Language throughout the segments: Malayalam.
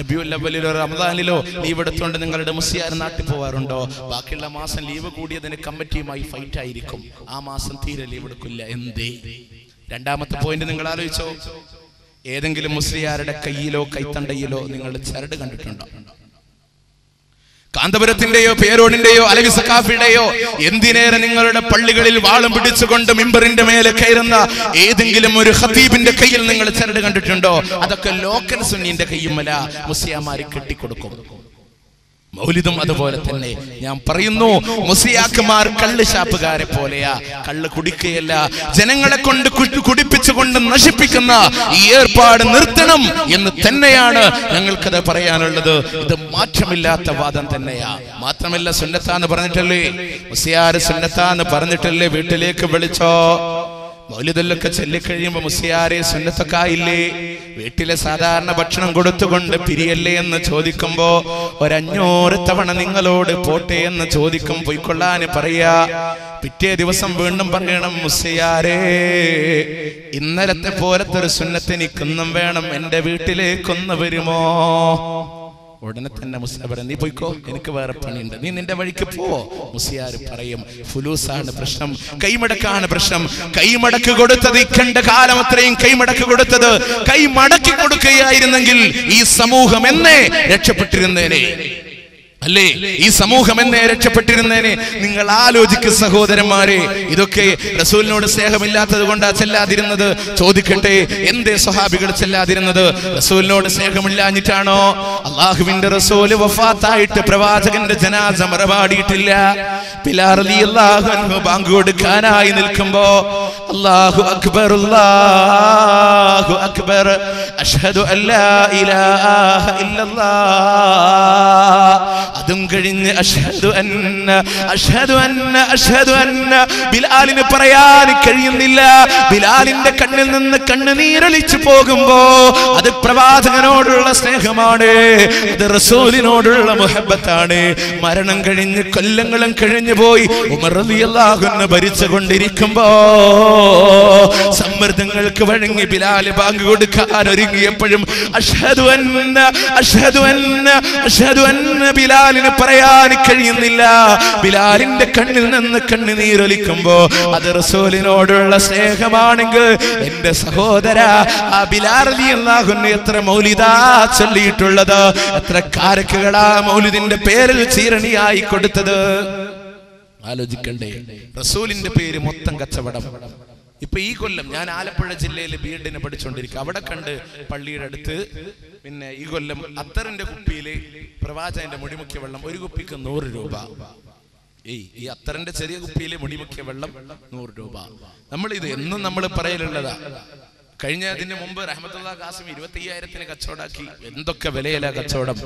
റബീഉൽ അവ്വലിലോ റമദാനിലോ ലീവ് എടുത്തുകൊണ്ട് നിങ്ങളുടെ മുസ്ലിയാർ നാട്ടിൽ പോവാറുണ്ടോ? ബാക്കിയുള്ള മാസം ലീവ് കൂടിയതിന് കമ്മിറ്റിയുമായി ഫൈറ്റ് ആയിരിക്കും. ആ മാസം തീരെ ലീവ് എടുക്കില്ല. എന്തേ? രണ്ടാമത്തെ പോയിന്റ് നിങ്ങൾ ആലോചിച്ചോ. ഏതെങ്കിലും മുസ്ലിയാരുടെ കയ്യിലോ കൈത്തണ്ടയിലോ നിങ്ങൾ ചരട് കണ്ടിട്ടുണ്ടോ? കാന്തപുരത്തിന്റെയോ പേരോടിന്റെയോ അലവി സഖാഫിയുടെയോ എന്തിനേറെ നിങ്ങളുടെ പള്ളികളിൽ വാളും പിടിച്ചുകൊണ്ട് മിമ്പറിന്റെ മേലെ കയറുന്ന ഏതെങ്കിലും ഒരു ഖതീബിന്റെ കയ്യിൽ നിങ്ങൾ ചരട് കണ്ടിട്ടുണ്ടോ? അതൊക്കെ ലോക്കൽ സുന്നീന്റെ കയ്യുമല്ല, മുസ്ലിയാമാര് കെട്ടിക്കൊടുക്കും. മൗലിദും അതുപോലെ തന്നെ. ഞാൻ പറയുന്നു, മുസ്ലിയാക്കന്മാർ കള്ള് ഷാപ്പുകാരെ പോലെയാ. കള്ള് കുടിക്കുകയല്ല, ജനങ്ങളെ കൊണ്ട് കുടിപ്പിച്ചുകൊണ്ട് നശിപ്പിക്കുന്ന ഈ ഏർപ്പാട് നിർത്തണം എന്ന് തന്നെയാണ് ഞങ്ങൾക്കത് പറയാനുള്ളത്. ഇത് മാറ്റമില്ലാത്ത വാദം തന്നെയാ. മാത്രമല്ല, സുന്നത്താന്ന് പറഞ്ഞിട്ടല്ലേ, മുസ്ലിയാർ സുന്നത്താന്ന് പറഞ്ഞിട്ടല്ലേ വീട്ടിലേക്ക് വിളിച്ചോ? മൗലിദല്ലൊക്കെ ചൊല്ലിക്കഴിയുമ്പോൾ മുസ്ലിയാരെ സുന്നത്തൊക്കെ ആയില്ലേ? വീട്ടിലെ സാധാരണ ഭക്ഷണം കൊടുത്തുകൊണ്ട് പിരിയല്ലേ എന്ന് ചോദിക്കുമ്പോ 500 തവണ നിങ്ങളോട് പോട്ടെ എന്ന് ചോദിക്കും. പോയിക്കൊള്ളാന് പറയാ. പിറ്റേ ദിവസം വീണ്ടും പറയണം, മുസ്ലിയാരെ ഇന്നലത്തെ പോലത്തെ ഒരു സുന്നത്ത് എനിക്കൊന്നും വേണം, എന്റെ വീട്ടിലേക്കൊന്ന് വരുമോ? ഉടനെ തന്നെ മുസ്ലിയാർ പറയും, നീ പോയിക്കോ, എനിക്ക് വേറെ പണിയുണ്ട്, നീ നിന്റെ വഴിക്ക് പോ. മുസ്ലിയാർ പറയും, ഫുലൂസാണ് പ്രശ്നം, കൈമടക്കാണ് പ്രശ്നം. കൈമടക്ക് കൊടുത്തത് ഇക്കണ്ട കാലം അത്രയും കൈമടക്ക് കൊടുത്തത് കൈമടക്കി കൊടുക്കുകയായിരുന്നെങ്കിൽ ഈ സമൂഹം എന്നേ രക്ഷപ്പെട്ടിരുന്നേനെ. അല്ലേ? ഈ സമൂഹം എന്നേ രക്ഷപ്പെട്ടിരുന്നേനെ. നിങ്ങൾ ആലോചിക്കുക സഹോദരന്മാരെ. ഇതൊക്കെ റസൂലിനോട് സ്നേഹമില്ലാത്തത് കൊണ്ടാ ചെല്ലാതിരുന്നത്? ചോദിക്കട്ടെ, എന്തേ സ്വഹാബികൾ ചെല്ലാതിരുന്നത്? റസൂലിനോട് സ്നേഹമില്ലാഞ്ഞിട്ടാണോ? അള്ളാഹുവിന്റെ റസൂല് വഫാത്തായിട്ട് പ്രവാചകന്റെ ജനാസ മറപാടിയിട്ടില്ല. ബിലാൽ റളിയല്ലാഹു അൻഹു ബാങ്ക് കൊടുക്കാനായി നിൽക്കുമ്പോ അല്ലാഹു അക്ബർ അല്ലാഹു അക്ബർ അഷ്ഹദു അല്ലാ ഇലാഹ ഇല്ലല്ലാഹ്, അതും കഴിഞ്ഞ് അഷ്ഹദു അന്ന ബിലാലിന് പറയാൻ കഴിയുന്നില്ല. ബിലാലിന്റെ കണ്ണിൽ നിന്ന് കണ്ണുനീരൊലിച്ചു പോകുമ്പോ അത് പ്രവാചകനോടുള്ള സ്നേഹമാണ്, അത് റസൂലിനോടുള്ള മുഹബ്ബത്താണ്. മരണം കഴിഞ്ഞ് കൊല്ലങ്ങളും കഴിഞ്ഞു പോയി ഉമർ റളിയല്ലാഹു അൻഹു ഭരിച്ചുകൊണ്ടിരിക്കുമ്പോ സമ്മർദ്ദങ്ങൾക്ക് വഴങ്ങി ബിലാൽ ബാങ്ക് കൊടുക്കാൻ ഒരുങ്ങിയപ്പോഴും അഷ്ഹദു അന്ന ബിലാലിന് പറയാൻ കഴിയുന്നില്ല. ബിലാലിന്റെ കണ്ണിൽ നിന്ന് കണ്ണുനീരൊലിക്കുമ്പോ അത് റസൂലിനോടുള്ള സ്നേഹമാണെങ്കിൽ എന്റെ സഹോദര, ആ ബിലാൽ റളിയല്ലാഹു അൻഹു എത്ര മൗലിദാ ചൊല്ലിയിട്ടുള്ളത്, എത്ര കാരക്കുകളാ മൗലിദിന്റെ പേരിൽ ചീരണിയായി കൊടുത്തത്. ആലോചിക്കണ്ടേ? റസൂലിന്റെ പേര് മൊത്തം കച്ചവടം. ഇപ്പൊ ഈ കൊല്ലം ഞാൻ ആലപ്പുഴ ജില്ലയിൽ ബിഎഡിന് പഠിച്ചുകൊണ്ടിരിക്കുക. അവിടെ കണ്ട് പള്ളിയുടെ അടുത്ത് പിന്നെ ഈ കൊല്ലം അത്തറിന്റെ കുപ്പിയില് പ്രവാചകന്റെ മുടിമുക്കിയ വെള്ളം ഒരു കുപ്പിക്ക് 100 രൂപ. ഈ അത്തറിന്റെ ചെറിയ കുപ്പിയിലെ മുടിമുക്കിയ വെള്ളം 100 രൂപ. നമ്മൾ ഇത് എന്നും നമ്മൾ പറയലുള്ളതാ. കഴിഞ്ഞ അതിന് മുമ്പ് റഹ്മത്തുള്ളാഹി ഖാസിം 25,000-ന് കച്ചവടാക്കി. എന്തൊക്കെ വിലയില കച്ചവടം.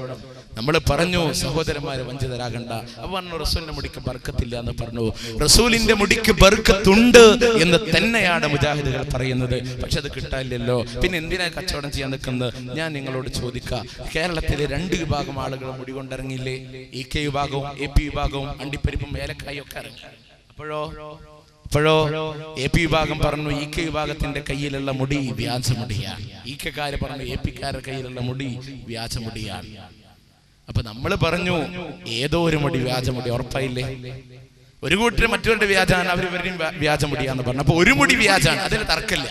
നമ്മൾ പറഞ്ഞു, സഹോദരന്മാരെ വഞ്ചിതരാകണ്ട. അപ്പൊ പറഞ്ഞു, റസൂലിന്റെ മുടിക്ക് ബർക്കത്തില്ല എന്ന് പറഞ്ഞു. റസൂലിന്റെ മുടിക്ക് ബർക്കത്തുണ്ട് എന്ന് തന്നെയാണ് മുജാഹിദുകൾ പറയുന്നത്. പക്ഷെ അത് കിട്ടാനില്ലല്ലോ. പിന്നെ എന്തിനാ കച്ചവടം ചെയ്യാൻ നിൽക്കുന്നത്? ഞാൻ നിങ്ങളോട് ചോദിക്കാം, കേരളത്തിലെ 2 വിഭാഗം ആളുകൾ മുടി കൊണ്ടിറങ്ങിയില്ലേ? EK വിഭാഗവും AP വിഭാഗവും അണ്ടിപ്പരിപ്പും ഏലക്കായും ഒക്കെ ഇറങ്ങി. അപ്പോഴോ AP വിഭാഗം പറഞ്ഞു EK വിഭാഗത്തിന്റെ കയ്യിലുള്ള മുടി വ്യാജമുടിയാണ്. EK-കാര് പറഞ്ഞു AP-കാരുടെ കയ്യിലുള്ള മുടി വ്യാജമുടിയാണ്. അപ്പൊ നമ്മൾ പറഞ്ഞു, ഏതോ ഒരു മുടി വ്യാജമുടി ഉറപ്പായില്ലേ? ഒരു കൂട്ടർ മറ്റവരുടെ വ്യാജാണ്, അവരിവരുടെയും വ്യാജമുടിയാന്ന് പറഞ്ഞു. അപ്പൊ ഒരു മുടി വ്യാജാണ്, അതിൽ തർക്കമില്ല.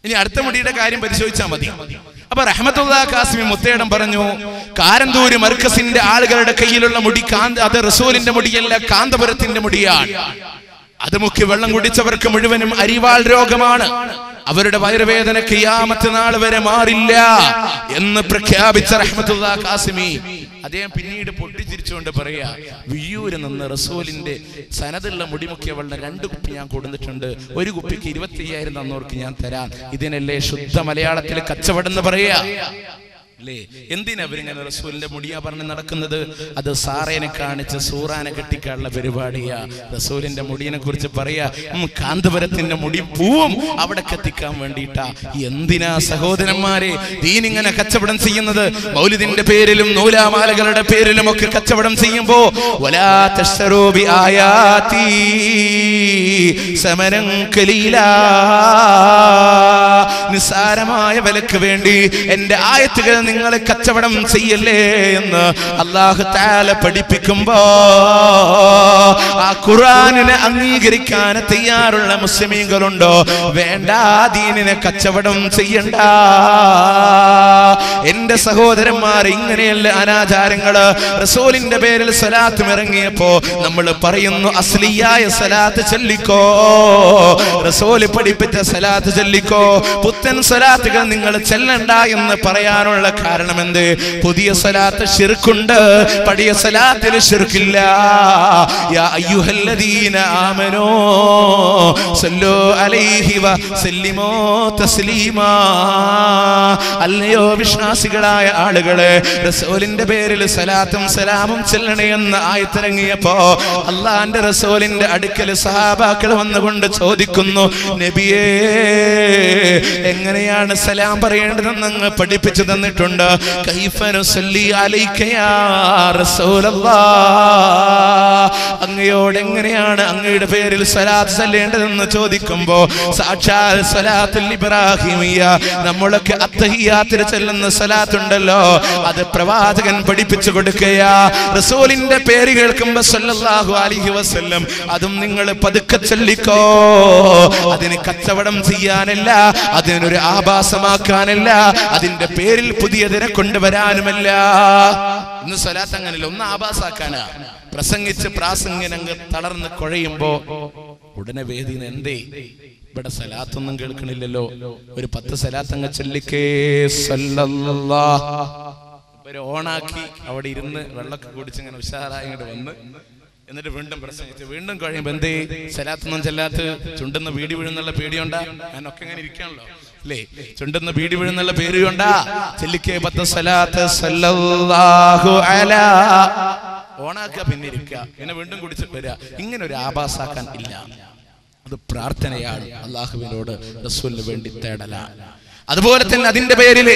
ഇനി അടുത്ത മുടിയുടെ കാര്യം പരിശോധിച്ചാൽ മതി. അപ്പൊ റഹ്മത്തുള്ളാഹി ഖാസിമി മുത്തേടം പറഞ്ഞു, കാരന്തൂര് മർക്കസിന്റെ ആളുകളുടെ കയ്യിലുള്ള മുടി അത് റസൂലിന്റെ മുടിയല്ല, കാന്തപുരത്തിന്റെ മുടിയാണ്. അത് മുക്കി വെള്ളം കുടിച്ചവർക്ക് മുഴുവനും അരിവാൾ രോഗമാണ്. അവരുടെ വയറുവേദന ഖിയാമത്ത് നാൾ വരെ മാറില്ല എന്ന് പ്രഖ്യാപിച്ച റഹ്മത്തുള്ളാഹി ഖാസിമി അദ്ദേഹം പിന്നീട് പൊട്ടിച്ചിരിച്ചുകൊണ്ട് പറയാ, വിയ്യൂര് നിന്ന് റസൂലിന്റെ സനദുള്ള മുടിമുക്കിയ വെള്ളം 2 കുപ്പി ഞാൻ കൊടുത്തിട്ടുണ്ട്. ഒരു കുപ്പിക്ക് 25,000 തന്നവർക്ക് ഞാൻ തരാം. ഇതിനല്ലേ ശുദ്ധ മലയാളത്തിൽ കച്ചവടം എന്ന് പറയാ അല്ലേ? എന്തിനാ അവരിങ്ങനെ റസൂലിന്റെ മുടിയാ പറഞ്ഞ് നടക്കുന്നത്? അത് സാറേനെ കാണിച്ച് സൂറാനെ കെട്ടിക്കാനുള്ള പരിപാടിയാ. റസൂലിന്റെ മുടിയെ കുറിച്ച് പറയാ, കാന്തപുരത്തിന്റെ മുടി പൂവും അവിടെ കത്തിക്കാൻ വേണ്ടിയിട്ടാ. എന്തിനാ സഹോദരന്മാരെ ദീനിങ്ങനെ കച്ചവടം ചെയ്യുന്നത്? മൗലിദിന്റെ പേരിലും നൂലാമാലകളുടെ പേരിലും ഒക്കെ കച്ചവടം ചെയ്യുമ്പോ വലാ തശ്തറൂ ബി ആയാതി സമനൻ ഖലീലാ, നിസ്സാരമായ വിലക്ക് വേണ്ടി എന്റെ ആയത്തുകൾ നിങ്ങൾ കച്ചവടം ചെയ്യല്ലേ എന്ന് അല്ലാഹു തആല പഠിപ്പിക്കുമ്പോ ആ ഖുർആനിനെ അംഗീകരിക്കാൻ തയ്യാറുള്ള മുസ്ലിമീങ്ങളുണ്ടോ? വേണ്ട, ദീനിനെ കച്ചവടം ചെയ്യണ്ട. എന്റെ സഹോദരന്മാർ, ഇങ്ങനെയല്ല അനാചാരങ്ങള്. റസൂലിന്റെ പേരിൽ സലാത്ത് ഇറങ്ങിയപ്പോ നമ്മൾ പറയുന്നു അസ്ലിയായ സലാത്ത് ചൊല്ലിക്കോ, റസൂൽ പഠിപ്പിച്ച സലാത്ത് ചൊല്ലിക്കോ. പുത്തൻ സലാത്തുകൾ നിങ്ങൾ ചെല്ലണ്ട എന്ന് പറയാനുള്ള കാരണം എന്ത്? പുതിയ സലാത്ത് ശിർക്കുണ്ട്, പഴയ സലാത്തിൽ ശിർക്കില്ല. യാ അയ്യുഹല്ലദീന ആമനൂ സല്ലു അലൈഹി വസല്ലിമൂ തസ്ലീമാ. അല്ലയോ വിശ്വാസികളായ ആളുകളെ, റസൂലിന്റെ പേരിൽ സലാത്തും സലാമും ചെല്ലണേ എന്ന് ആയത്തിറങ്ങിയപ്പോ അള്ളാന്റെ റസൂലിന്റെ അടുക്കൽ സഹാബാക്കൾ വന്നുകൊണ്ട് ചോദിക്കുന്നു, നബിയേ, എങ്ങനെയാണ് സലാം പറയേണ്ടതെന്ന് അങ്ങ് പഠിപ്പിച്ചു തന്നിട്ടുണ്ട്. കൈഫ നുസല്ലി അലൈക യാ റസൂലല്ലാഹ്, അങ്ങയോട് എങ്ങനെയാണ് അങ്ങയുടെ പേരിൽ സലാത്ത് ചൊല്ലേണ്ടതെന്ന് ചോദിക്കുമ്പോ സാക്ഷാൽ സലാത്തുൽ ഇബ്രാഹിമിയ, നമ്മളൊക്കെ അത്തഹിയാത്തിൽ ചെല്ലുന്ന സലാത്തുണ്ടല്ലോ, അത് പ്രവാചകൻ പഠിപ്പിച്ചു കൊടുക്കുകയാ. റസൂലിന്റെ പേര് കേൾക്കുമ്പോ സല്ലല്ലാഹു അലൈഹി വസല്ലം അതും നിങ്ങൾ പതുക്കെ ചൊല്ലിക്കോ. അതിന് കച്ചവടം ചെയ്യാനല്ല, അതിനൊരു ആഭാസമാക്കാനല്ല, അതിന്റെ പേരിൽ പുതിയതിനെ കൊണ്ടുവരാനുമല്ല. ഇന്ന് സ്വലാത്ത് അങ്ങനെയല്ല, ഒന്ന് ആഭാസാക്കാനാ. പ്രസംഗിച്ച് പ്രാസംഗിനങ്ങ് തളർന്ന് കുഴയുമ്പോ ഉടനെ വേദിന് എന്തേ ഇവിടെ സലാത്തൊന്നും കേൾക്കണില്ലല്ലോ, ഒരു 10 സലാത്തങ്ങ് ചൊല്ലിക്കേ സല്ലല്ലാഹ്. ഒരു ഓണാക്കി അവിടെ ഇരുന്ന് വെള്ളമൊക്കെ കുടിച്ചിങ്ങനെ ഉഷാറായി ഇങ്ങോട്ട് വന്ന് എന്നിട്ട് വീണ്ടും പ്രസംഗിച്ച് വീണ്ടും കഴിയുമ്പോ എന്തേ സലാത്തൊന്നും ചെല്ലാത്ത? ചുണ്ടെന്ന് വീടി വീഴുന്നുള്ള പേടിയുണ്ടാ? ഞാനൊക്കെ ഇങ്ങനെ ഇരിക്കാണല്ലോ അല്ലേ? ചുണ്ടെന്ന് വീടി വീഴുന്നുള്ള പേടിയുണ്ടാ? ചെല്ലിക്കേ 10 സലാത്ത് സല്ലല്ലാഹു അലാ. ഓണാക്കുക, പിന്നെ ഇരിക്കുക, പിന്നെ വീണ്ടും കുടിച്ചിട്ട് വരിക. ഇങ്ങനെ ഒരു ആഭാസാക്കാൻ ഇല്ല. അത് പ്രാർത്ഥനയാണ്, അള്ളാഹുവിനോട് റസൂലിന് വേണ്ടി തേടലാണ്. അതുപോലെ തന്നെ അതിന്റെ പേരില്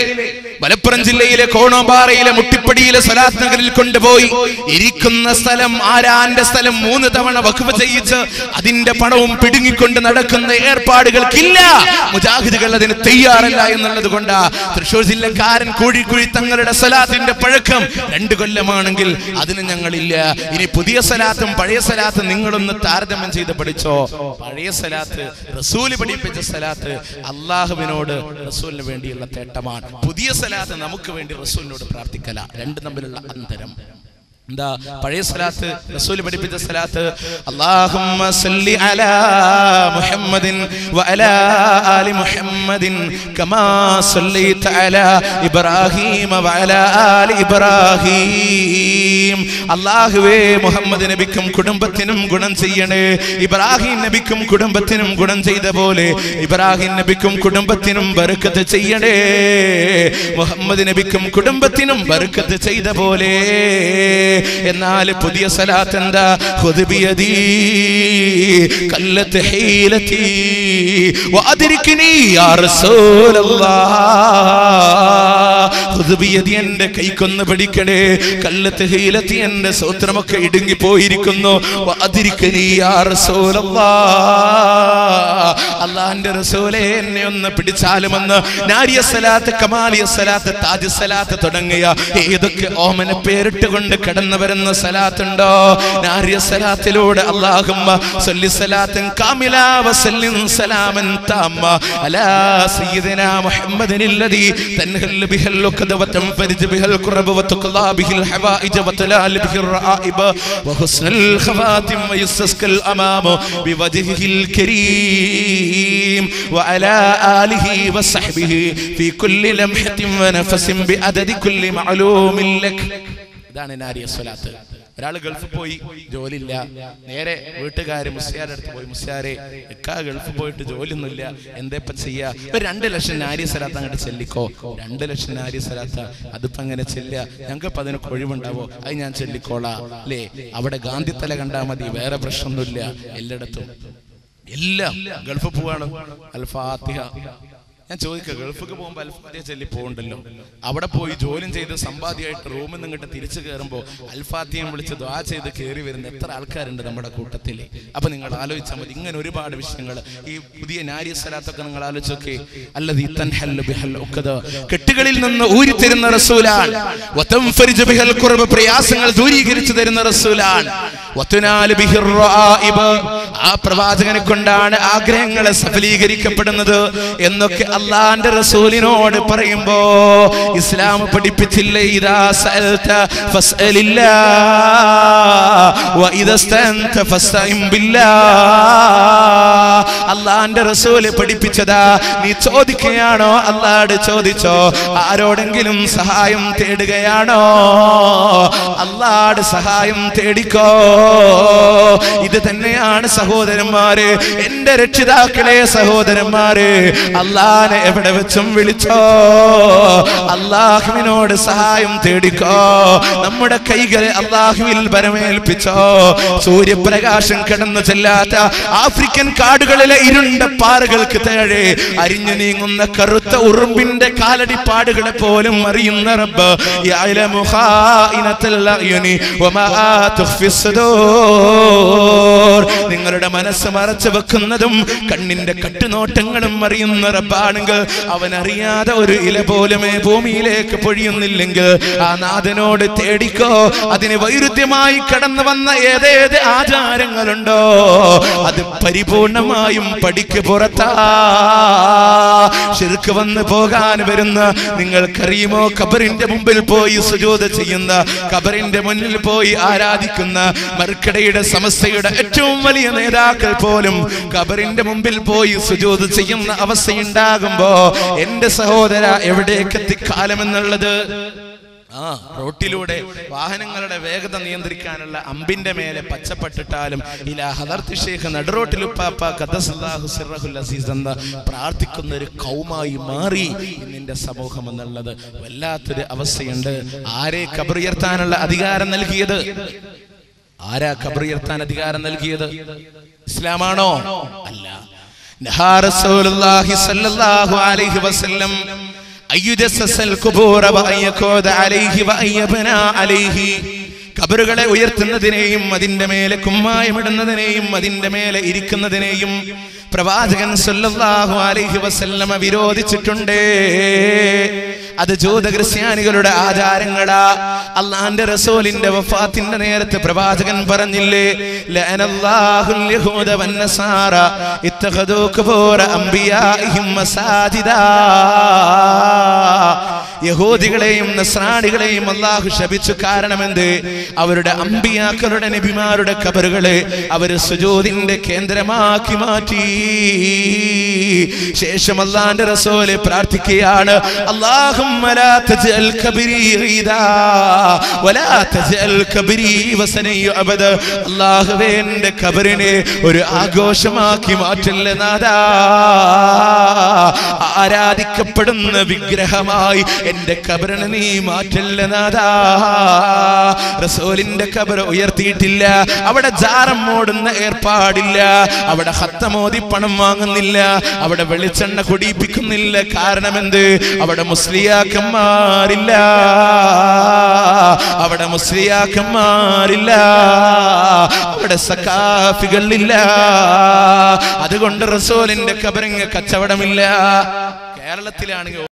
മലപ്പുറം ജില്ലയിലെ കോണോമ്പാറയിലെ മുട്ടിപ്പടിയിലെ സലാത്ത് നഗറിൽ കൊണ്ടുപോയി ഇരിക്കുന്ന സ്ഥലം ആരാന്റെ സ്ഥലം 3 തവണ വഖഫ് ചെയ്യിച്ച് അതിന്റെ പണവും പിടുങ്ങിക്കൊണ്ട് നടക്കുന്ന ഏർപ്പാടുകൾക്കില്ല. മുജാഹിദുകൾ അതിന് തയ്യാറല്ല എന്നുള്ളത് കൊണ്ടാ തൃശ്ശൂർ ജില്ലക്കാരൻ കോഴിക്കുഴി തങ്ങളുടെ സലാത്തിന്റെ പഴക്കം 2 കൊല്ലമാണെങ്കിൽ അതിന് ഞങ്ങളില്ല. ഇനി പുതിയ സലാത്തും പഴയ സലാത്തും നിങ്ങളൊന്ന് താരതമ്യം ചെയ്ത് പഠിച്ചോ. പഴയ സലാത്ത് റസൂല് പഠിപ്പിച്ച സലാത്ത് അള്ളാഹുവിനോട് റസൂലിന് വേണ്ടിയുള്ള തേട്ടമാണ്. പുതിയ സലാത്ത് നമുക്ക് വേണ്ടി റസൂലിനോട് പ്രാർത്ഥിക്കല. 2 തമ്മിലുള്ള അന്തരം എന്താ? പഴയ സലാത്ത് റസൂൽ പഠിപ്പിച്ച സലാത്ത് അല്ലാഹുമ്മ സല്ലി അലാ മുഹമ്മദിൻ വഅലാ ആലി മുഹമ്മദിൻ കമാ സല്ലൈത അലാ ഇബ്രാഹീമ വഅലാ ആലി ഇബ്രാഹീം. അല്ലാഹുവേ, മുഹമ്മദ് നബിക്കും കുടുംബത്തിനും ഗുണം ചെയ്യണേ. ഇബ്രാഹിം നബിക്കും കുടുംബത്തിനും ഗുണം ചെയ്ത പോലെ ഇബ്രാഹിം നബിക്കും കുടുംബത്തിനും ബർക്കത്ത് ചെയ്യണേ. മുഹമ്മദ് നബിക്കും കുടുംബത്തിനും ബർക്കത്ത് ചെയ്ത പോലെ. എന്നാൽ പുതിയ സലാത്ത് എന്താ? ഖുദ് ബിയദി കല്ലത്ത് ഹീലതി വഅദ്രിക്നി യാ റസൂലല്ലാഹ്. ഖുദ് ബിയദി, എന്റെ കൈക്കൊന്ന് പിടിക്കണേ. കല്ലത്ത് ഹീലതി, എന്റെ സൂത്രമൊക്കെ ഇടുങ്ങി പോയിരിക്കുന്നു. വഅദ്രിക്നി യാ റസൂലല്ലാഹ്, അല്ലാഹുവിന്റെ റസൂലേ, എന്നെ ഒന്ന് പിടിച്ചാലുമെന്ന്. നാരിയ സലാത്ത്, കമാലിയ സലാത്ത്, താജ് സലാത്ത് തുടങ്ങിയ ഏതൊക്കെ ഓമന പേരിട്ടുകൊണ്ട് കടന്നു വരുന്ന സലാത്തുണ്ടോ? നാരിയ സലാത്തിലൂടെ അല്ലാഹുമ്മ സല്ലി സലാത്തൻ കാമില വസല്ലിം സലാമൻ തമ്മ അലാ സയ്യിദിനാ മുഹമ്മദിനില്ലദീ തൻഹൽ ബിഹൽ ഉഖദ വതൻഫരിജ് ബിഹൽ ഖുറബ വതുഖലാ ബിഹിൽ ഹവായിജ വതലാൽ ബിഹിർ റആയിബ വഹുസ്നുൽ ഖവാതിം വയസ്തസ്കൽ അമാമു ബിവജ്ഹിൽ കരീം വഅലാ ആലിഹി വസഹ്ബിഹി ഫീ കുല്ലി ലംഹത്തിൻ വനഫസിൻ ബിഅദദി കുല്ലി മഅലൂമിൻ ലക്. ഇതാണ് നാരിയ സ്വലാത്ത്. ഒരാൾ ഗൾഫിൽ പോയി, ജോലിയില്ല, നേരെ വീട്ടുകാര് മുസ്ലിയാരുടെ അടുത്ത് പോയി, മുസ്ലിയാരെ എക്കാ ഗൾഫിൽ പോയിട്ട് ജോലിയൊന്നുമില്ല, എന്തേപ്പം ചെയ്യാ? ഒരു 2 ലക്ഷം നാരിയ സ്വലാത്ത് അങ്ങോട്ട് ചെല്ലിക്കോ. 2 ലക്ഷം നാരിയ സ്വലാത്ത് അതിപ്പോ അങ്ങനെ ചെല്ലുക, ഞങ്ങൾക്ക് അതിന് കൊഴിവുണ്ടാവോ? അത് ഞാൻ ചെല്ലിക്കോളാ അല്ലേ? അവിടെ ഗാന്ധിത്തല കണ്ടാൽ മതി, വേറെ പ്രശ്നമൊന്നുമില്ല. എല്ലായിടത്തും എല്ലാം ഗൾഫിൽ പോവാണ്. അൽ ഫാത്തിഹ ഞാൻ ചോദിക്കുക, ഗൾഫിക്ക് പോകുമ്പോൾ അൽഫാത്തിഹ ചൊല്ലി പോകണ്ടല്ലോ, അവിടെ പോയി ജോലിയും ചെയ്ത് സമ്പാദ്യമായിട്ട് റൂമിൽ നിന്ന് ഇങ്ങോട്ട് തിരിച്ചു കയറുമ്പോൾ അൽഫാത്തിഹയും വിളിച്ച് ദുആ ചെയ്ത് കയറി വരുന്ന എത്ര ആൾക്കാരുണ്ട് നമ്മുടെ കൂട്ടത്തിൽ. അപ്പൊ നിങ്ങൾ ആലോചിച്ചാൽ മതി, ഇങ്ങനെ ഒരുപാട് വിഷയങ്ങൾ. ഈ പുതിയ നാരിയ സ്വലാത്തൊക്കെ നിങ്ങൾ ആലോചിച്ചൊക്കെ, അല്ലദീ തൻഹല്ലു ബിഹൽ ഉഖദ, കെട്ടുകളിൽ നിന്ന് ഊരിത്തരുന്ന റസൂലാണ്. വതൻഫരിജു ബിഹൽ ഖുർബ, പ്രയാസങ്ങൾ ദൂരീകരിച്ചു തരുന്ന റസൂലാണ്. വതുനാലു ബിഹിർ റആയിബ്, ആ പ്രവാചകനെ കൊണ്ടാണ് ആഗ്രഹങ്ങളെ സഫലീകരിക്കപ്പെടുന്നത് എന്നൊക്കെ അല്ലാഹുവിന്റെ റസൂലിനോട് പറയുമ്പോ ഇസ്ലാം പഠിപ്പിച്ചില്ലേ, ഇദാ സഅൽത ഫസ്അലില്ലാ വഇദാ സ്തഅൻത ഫസ്തഇൻ ബില്ലാഹ്. അല്ലാഹുവിന്റെ റസൂൽ പഠിപ്പിച്ചതാ, നീ ചോദിക്കുകയാണോ അല്ലാഹുവോട് ചോദിച്ചോ, ആരോടെങ്കിലും സഹായം തേടുകയാണോ അല്ലാഹുവോട് സഹായം തേടിക്കോ. ഇത് തന്നെയാണ് സഹോദരന്മാരെ, എന്റെ രക്ഷിതാക്കളെ സഹോദരന്മാരെ, അല്ലാഹുവിനെ എവിടെ വെച്ചും വിളിച്ചോ, അല്ലാഹുവിനോട് സഹായം തേടിക്കോ. നമ്മുടെ കൈകളെ അല്ലാഹുവിൽ ബരമേൽപ്പിച്ചോ. സൂര്യപ്രകാശം കടന്നു ചെല്ലാത്ത ആഫ്രിക്കൻ കാടുകളിലെ ഇരുണ്ട പാറകൾക്ക് താഴെ അരിഞ്ഞു നീങ്ങുന്ന കറുത്ത ഉറുമ്പിന്റെ കാലടിപ്പാടുകളെ പോലും അറിയുന്ന റബ്ബ്, യഅലമു ഖായിനത്തുൽ അയുനി വമാ തുഖ്ഫിസ് സുദൂർ, നിങ്ങളുടെ മനസ്സ് മറച്ചു വെക്കുന്നതും കണ്ണിന്റെ കട്ടുനോട്ടങ്ങളും അറിയുന്ന റബ്ബാണെങ്കിൽ അവൻ അറിയാതെ ഒരു ഇല പോലുമേ ഭൂമിയിലേക്ക് പൊഴിയുന്നില്ലെങ്കിൽ ആ നാഥനോട് തേടിക്കോ. അതിന് വൈരുദ്ധ്യമായി കടന്നു വന്ന ഏതേത് ആചാരങ്ങളുണ്ടോ അത് പരിപൂർണമായും പടിക്ക് പുറത്താ. ശിർക്ക് വന്ന് പോകാൻ വരുന്ന നിങ്ങൾക്കറിയുമോ, ഖബറിന്റെ മുമ്പിൽ പോയി സുജൂദ് ചെയ്യുന്ന, ഖബറിന്റെ മുന്നിൽ പോയി ആരാധിക്കുന്ന മർക്കടയുടെ സമസ്തയുടെ ഏറ്റവും വലിയ നേതാക്കൾ പോലും ഖബറിന്റെ മുമ്പിൽ പോയി സുജൂദ് ചെയ്യുന്ന അവസ്ഥയുണ്ടാകുമ്പോ എന്റെ സഹോദര, എവിടേക്ക് എത്തിക്കാലമെന്നുള്ളത്. റോട്ടിലൂടെ വാഹനങ്ങളുടെ വേഗത നിയന്ത്രിക്കാനുള്ള അമ്പിന്റെ മേലെ പച്ചപ്പെട്ടിട്ടാലും ഇലാ ഹദർത്ത് ശൈഖ് നടുറോട്ടിൽ ഉപ്പാപ്പ ഖദ്ദസല്ലാഹു സിർറഹുൽ അസീസ് എന്ന് പ്രാർത്ഥിക്കുന്ന ഒരു കൗമായി മാറി നിന്റെ സമൂഹം എന്നുള്ളത് വല്ലാത്തൊരു അവസ്ഥയുണ്ട്. ആരെ ഖബറുയർത്താനുള്ള അധികാരം നൽകിയത്? ആരാ ഖബറുയർത്താൻ അധികാരം നൽകിയത്? ഇസ്ലാമാണോ? അല്ല. നഹാ റസൂലുള്ളാഹി സ്വല്ലല്ലാഹു അലൈഹി വസല്ലം അയ്യുജസ്സൽ ഖുബൂറ വഅയഖൂദ അലൈഹി വഅയബ്നാ അലൈഹി, ഖബറുകളെ ഉയർത്തുന്നതിനെയും അതിന്റെ മേലെ കുമ്മായമിടുന്നതിനെയും അതിന്റെ മേലെ ഇരിക്കുന്നതിനെയും പ്രവാചകൻ സല്ലല്ലാഹു അലൈഹി വസല്ലമ വിരോധിച്ചിട്ടുണ്ട്. അത് ജൂത ക്രിസ്ത്യാനികളുടെ ആചാരങ്ങളാ. അല്ലാഹുവിന്റെ റസൂലിന്റെ വഫാത്തിന്റെ നേരത്തെ പ്രവാചകൻ പറഞ്ഞില്ലേ, ലഅനല്ലാഹുൽ യഹൂദ വന്നസാറ ഇത്തഖദൂ ഖുബൂറ അംബിയാഇഹിം മസാജിദാ. യഹൂദികളെയും നസ്രാണികളെയും അല്ലാഹു ശപിച്ചു. കാരണമെന്ത്? അവരുടെ അമ്പിയാക്കളുടെ നബിമാരുടെ ഖബറുകളെ അവര് സുജൂദിന്റെ കേന്ദ്രമാക്കി മാറ്റി. ശേഷം അല്ലാഹുവിന്റെ റസൂല് പ്രാർത്ഥിക്കുകയാണ്, അല്ലാഹുമ്മ ലാ തജ്അൽ ഖബരി ഈദാ വലാ തജ്അൽ ഖബരി വസനൻ യുഅബദ. അല്ലാഹുവേ, എൻ്റെ ഖബറിനെ ഒരു ആഘോഷമാക്കി മാറ്റല്ലേ നാഥാ, ആരാധിക്കപ്പെടുന്ന വിഗ്രഹമായി എൻ്റെ ഖബറിനെ നീ മാറ്റല്ലേ നാഥാ. റസൂലിന്റെ ഖബർ ഉയർത്തിയിട്ടില്ല, അവിടെ ജാറം മൂടുന്ന ഏർപ്പാടില്ല, അവിടെ ഖത്തമോദി പണം വാങ്ങുന്നില്ല, അവിടെ വെളിച്ചെണ്ണ കുടിപ്പിക്കുന്നില്ല. കാരണമെന്ത്? അവിടെ മുസ്ലിയാക്കന്മാരില്ല, അവിടെ മുസ്ലിയാക്കന്മാരില്ല, അവിടെ സഖാഫികളില്ല. അതുകൊണ്ട് റസൂലിന്റെ ഖബറിന് കച്ചവടമില്ല. കേരളത്തിലാണെങ്കിൽ